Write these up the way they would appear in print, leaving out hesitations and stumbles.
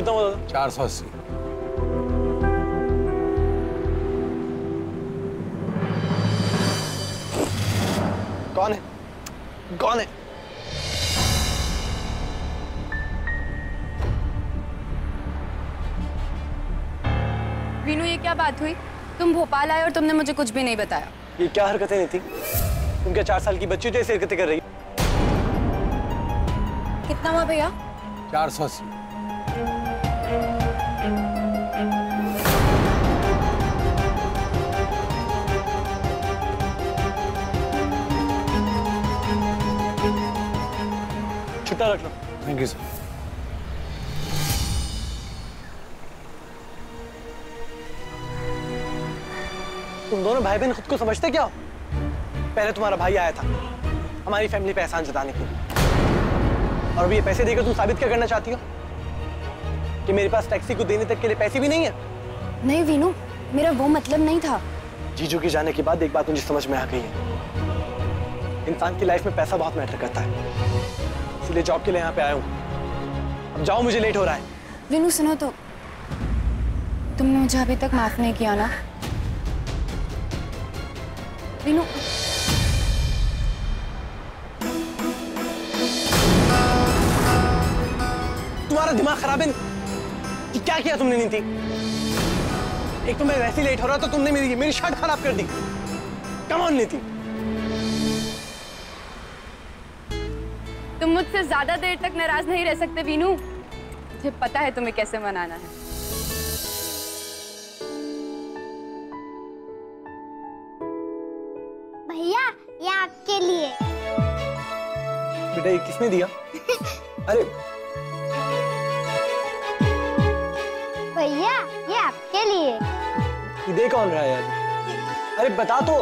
कितना हुआ? 480। कौन है? कौन है? वीनू, ये क्या बात हुई? तुम भोपाल आए और तुमने मुझे कुछ भी नहीं बताया। ये क्या हरकतें नहीं थी? तुम क्या 4 साल की बच्ची जैसी हरकतें कर रही? कितना हुआ भैया? 480। छुट्टा रख लो। Thank you sir. तुम दोनों भाई बहन खुद को समझते क्या हो? पहले तुम्हारा भाई आया था हमारी फैमिली पे एहसान जताने के लिए, और अभी ये पैसे देकर तुम साबित क्या करना चाहती हो कि मेरे पास टैक्सी को देने तक के लिए पैसे भी नहीं है? नहीं वीनू, मेरा वो मतलब नहीं था। जीजू के जाने के बाद एक बात मुझे समझ में आ गई है, इंसान की लाइफ में पैसा बहुत मैटर करता है, इसलिए जॉब के लिए यहाँ पे आया हूँ। अब जाओ, मुझे लेट हो रहा है। वीनू सुनो तो, तुमने मुझे अभी तक माफ नहीं किया ना? वीनू, तुम्हारा दिमाग खराब है कि क्या किया तुमने? नीति, एक तो मैं वैसे ही लेट हो रहा था, तुमने मेरी शर्ट खराब कर दी। कम ऑन नीति। तुम मुझसे ज्यादा देर तक नाराज नहीं रह सकते वीनू। मुझे पता है तुम्हें कैसे मनाना है। भैया, ये आपके लिए। बेटा, ये किसने दिया? अरे भैया, ये आपके लिए। ये दे कौन रहा है यार? अरे बता तो।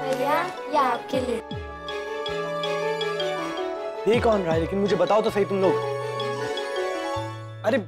भैया, ये आपके लिए। ये कौन रहा है? लेकिन मुझे बताओ तो सही तुम लोग। अरे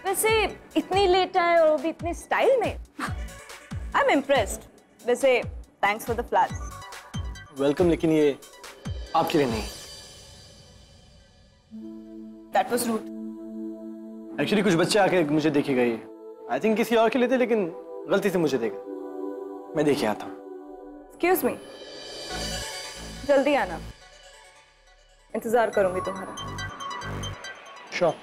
वैसे इतनी लेट आए और भी इतने स्टाइल में। I am impressed. वैसे thanks for the flowers. Welcome, लेकिन ये आपके लिए नहीं। That was rude. एक्चुअली कुछ बच्चे आके मुझे देखे गए। आई थिंक किसी और के लिए थे, लेकिन गलती से मुझे देखा। मैं देखे आता हूँ। एक्सक्यूज मी, जल्दी आना, इंतजार करूंगी तुम्हारा। श्योर।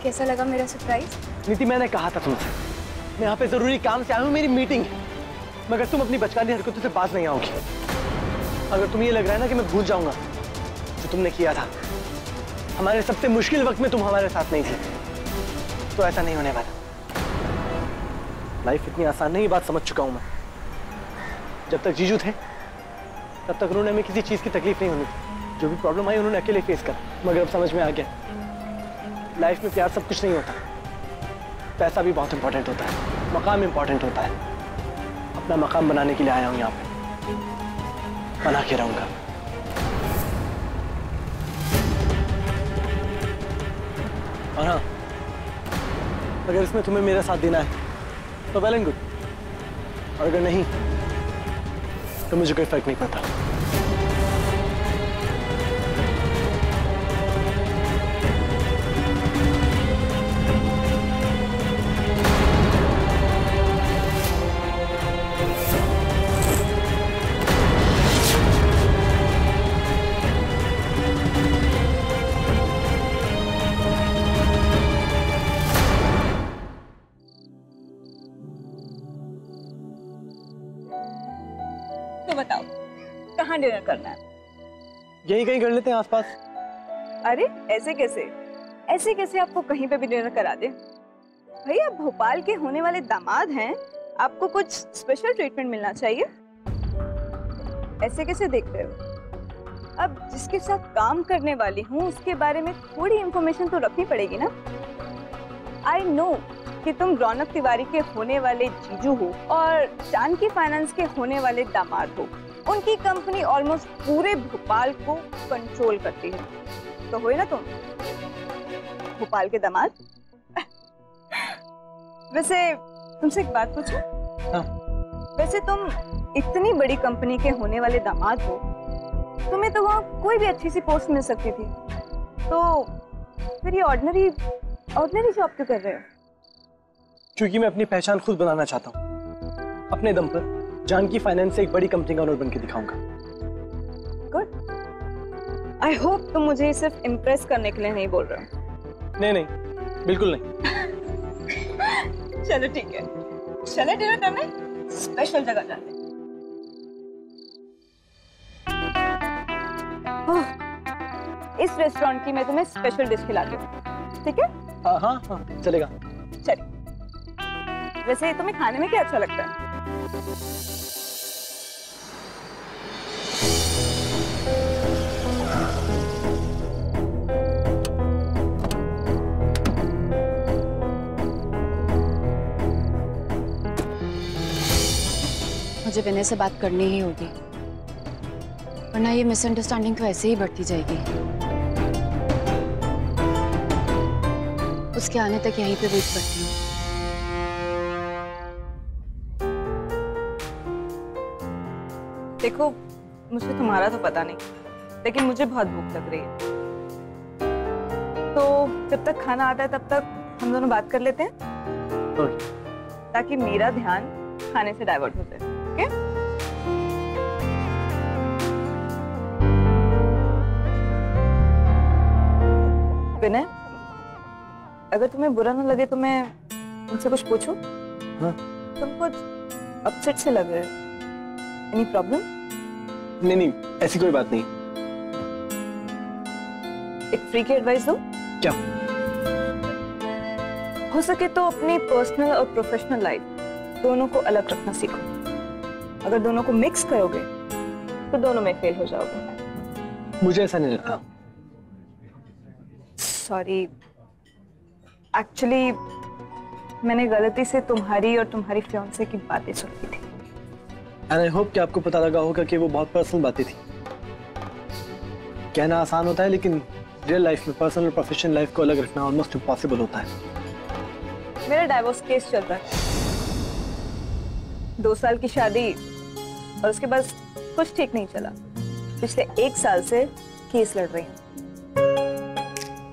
कैसा लगा मेरा सरप्राइज? नीति, मैंने कहा था तुमसे, मैं यहाँ पे जरूरी काम से आया हूँ, मेरी मीटिंग है, मगर तुम अपनी बचकानी हरकतों से बाज नहीं आओगी। अगर तुम्हें ये लग रहा है ना कि मैं भूल जाऊंगा जो तुमने किया था, हमारे सबसे मुश्किल वक्त में तुम हमारे साथ नहीं थे, तो ऐसा नहीं होने वाला। लाइफ इतनी आसान नहीं, बात समझ चुका हूं मैं। जब तक जीजू थे तब तक उन्होंने हमें किसी चीज की तकलीफ नहीं होनी थी। जो भी प्रॉब्लम आई उन्होंने अकेले फेस करा, मगर अब समझ में आ गया लाइफ में प्यार सब कुछ नहीं होता, पैसा भी बहुत इंपॉर्टेंट होता है, मकाम इंपॉर्टेंट होता है। अपना मकाम बनाने के लिए आया हूं यहाँ पे, बना के रहूंगा। और हाँ, अगर इसमें तुम्हें मेरा साथ देना है तो वेल एंड गुड, और अगर नहीं तो मुझे कोई फर्क नहीं पड़ता। तो बताओ कहाँ डिनर करना है? यही कहीं कर लेते हैं आसपास। अरे ऐसे कैसे, ऐसे कैसे आपको कहीं पे भी डिनर करा दे? भैया भोपाल के होने वाले दामाद हैं, आपको कुछ स्पेशल ट्रीटमेंट मिलना चाहिए। ऐसे कैसे देख रहे हो? अब जिसके साथ काम करने वाली हूँ उसके बारे में थोड़ी इंफॉर्मेशन तो रखनी पड़ेगी ना। आई नो कि तुम रौनक तिवारी के होने वाले जीजू हो और जानकी फाइनेंस के होने वाले दामाद हो। उनकी कंपनी ऑलमोस्ट पूरे भोपाल को कंट्रोल करती है, तो हो ना तुम भोपाल के दामाद। वैसे तुमसे एक बात पूछूं? हाँ। वैसे तुम इतनी बड़ी कंपनी के होने वाले दामाद हो, तुम्हें तो वहाँ कोई भी अच्छी सी पोस्ट मिल सकती थी, तो फिर ये ऑर्डिनरी जॉब क्यों कर रहे हो? क्योंकि मैं अपनी पहचान खुद बनाना चाहता हूँ। अपने दम पर जानकी फाइनेंस से एक बड़ी कंपनी का ओनर बन के दिखाऊंगा। गुड। आई होप तुम मुझे सिर्फ इम्प्रेस करने के लिए नहीं बोल रहे हो। नहीं नहीं, बिल्कुल नहीं। चलो ठीक है, चले डिनर करने स्पेशल जगह जाते। इस रेस्टोरेंट की मैं तुम्हें स्पेशल डिश खिलाती हूँ, ठीक है? हाँ हाँ हाँ, चलेगा। चलिए। वैसे तुम्हें खाने में क्या अच्छा लगता है? मुझे विनय से बात करनी ही होगी, वरना ये मिसअंडरस्टैंडिंग तो ऐसे ही बढ़ती जाएगी। उसके आने तक यहीं पे वेट करती हूँ। देखो, मुझे तुम्हारा तो पता नहीं, लेकिन मुझे बहुत भूख लग रही है। तो जब तक खाना आता है तब तक हम दोनों बात कर लेते हैं, ताकि मेरा ध्यान खाने से डाइवर्ट हो जाए। ओके? विनय, अगर तुम्हें बुरा ना लगे तो मैं तुमसे कुछ पूछूं? हाँ? तुम कुछ अपसेट से लग रहे हो। Any problem? नहीं नहीं, ऐसी कोई बात नहीं। एक फ्री की एडवाइस दो? क्या? हो सके तो अपनी पर्सनल और प्रोफेशनल लाइफ दोनों को अलग रखना सीखो। अगर दोनों को मिक्स करोगे तो दोनों में फेल हो जाओगे। मुझे ऐसा नहीं लगता। सॉरी, एक्चुअली मैंने गलती से तुम्हारी और तुम्हारी फियांसे की बातें सुन ली थी। And I hope कि आपको पता लगा होगा कि वो बहुत पर्सनल बातें थी। कहना आसान होता है, लेकिन रियल लाइफ में पर्सनल और प्रोफेशनल लाइफ को अलग रखना ऑलमोस्ट इम्पॉसिबल होता है। मेरा डाइवोर्स केस चल रहा है, 2 साल की शादी और उसके बाद कुछ ठीक नहीं चला। पिछले 1 साल से केस लड़ रही हूँ।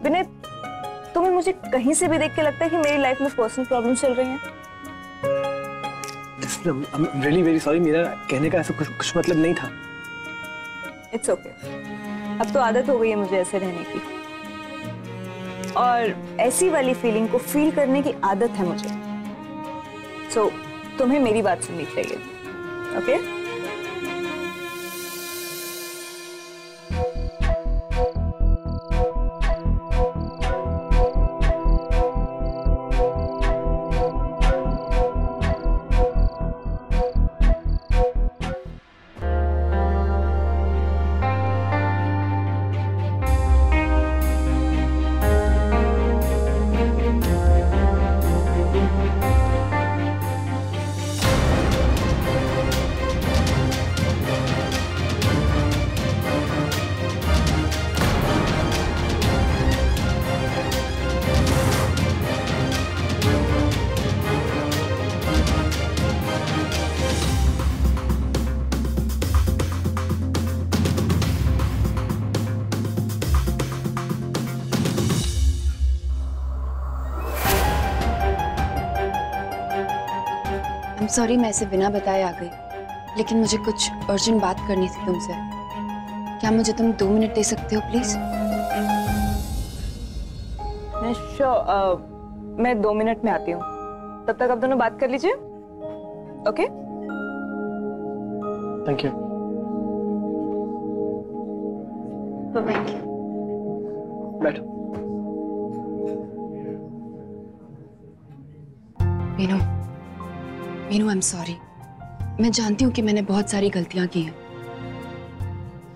विनय, तुम्हें मुझे कहीं से भी देख के लगता है कि मेरी लाइफ में पर्सनल प्रॉब्लम चल रही हैं? I'm really very sorry, मेरा कहने का ऐसा कुछ मतलब नहीं था। It's okay. अब तो आदत हो गई है मुझे ऐसे रहने की, और ऐसी वाली फीलिंग को फील करने की आदत है मुझे। So, तुम्हें मेरी बात सुननी चाहिए, ओके? सॉरी मैं इसे बिना बताए आ गई, लेकिन मुझे कुछ अर्जेंट बात करनी थी तुमसे। क्या मुझे तुम 2 मिनट दे सकते हो प्लीज? मैं 2 मिनट में आती हूँ, तब तक आप दोनों बात कर लीजिए। Okay? Thank you. Thank you. बैठो। Meenu, Meenu I am sorry. मैं जानती हूँ कि मैंने बहुत सारी गलतियां की हैं।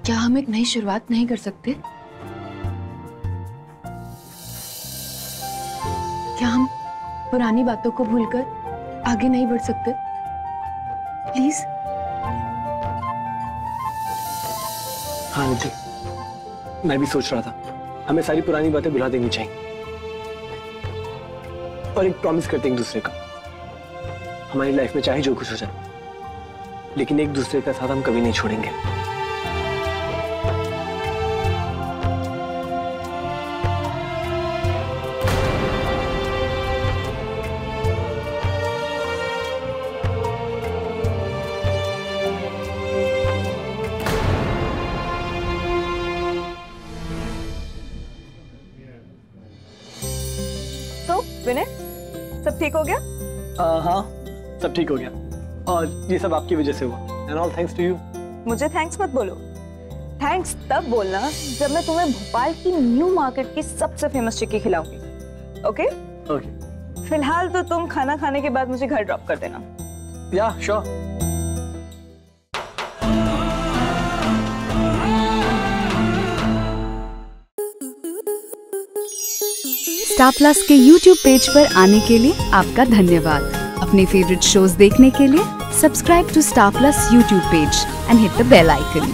क्या हम एक नई शुरुआत नहीं कर सकते? क्या हम पुरानी बातों को भूलकर आगे नहीं बढ़ सकते? प्लीज। हाँ निधि, मैं भी सोच रहा था हमें सारी पुरानी बातें भुला देनी चाहिए और एक प्रॉमिस करते हैं एक दूसरे का। हमारी लाइफ में चाहे जो कुछ हो जाए, लेकिन एक दूसरे का साथ हम कभी नहीं छोड़ेंगे। तो विनय, सब ठीक हो गया? हाँ, सब ठीक हो गया और ये सब आपकी वजह से हुआ। And all thanks to you. मुझे थैंक्स मत बोलो। थैंक्स तब बोलना जब मैं तुम्हें भोपाल की न्यू मार्केट की सबसे फेमस चिक्की खिलाऊंगी। ओके? ओके। फिलहाल तो तुम खाना खाने के बाद मुझे घर ड्रॉप कर देना। या श्योर। स्टार प्लस के YouTube पेज पर आने के लिए आपका धन्यवाद। अपने फेवरेट शोज देखने के लिए subscribe to Star Plus YouTube page and hit the bell icon.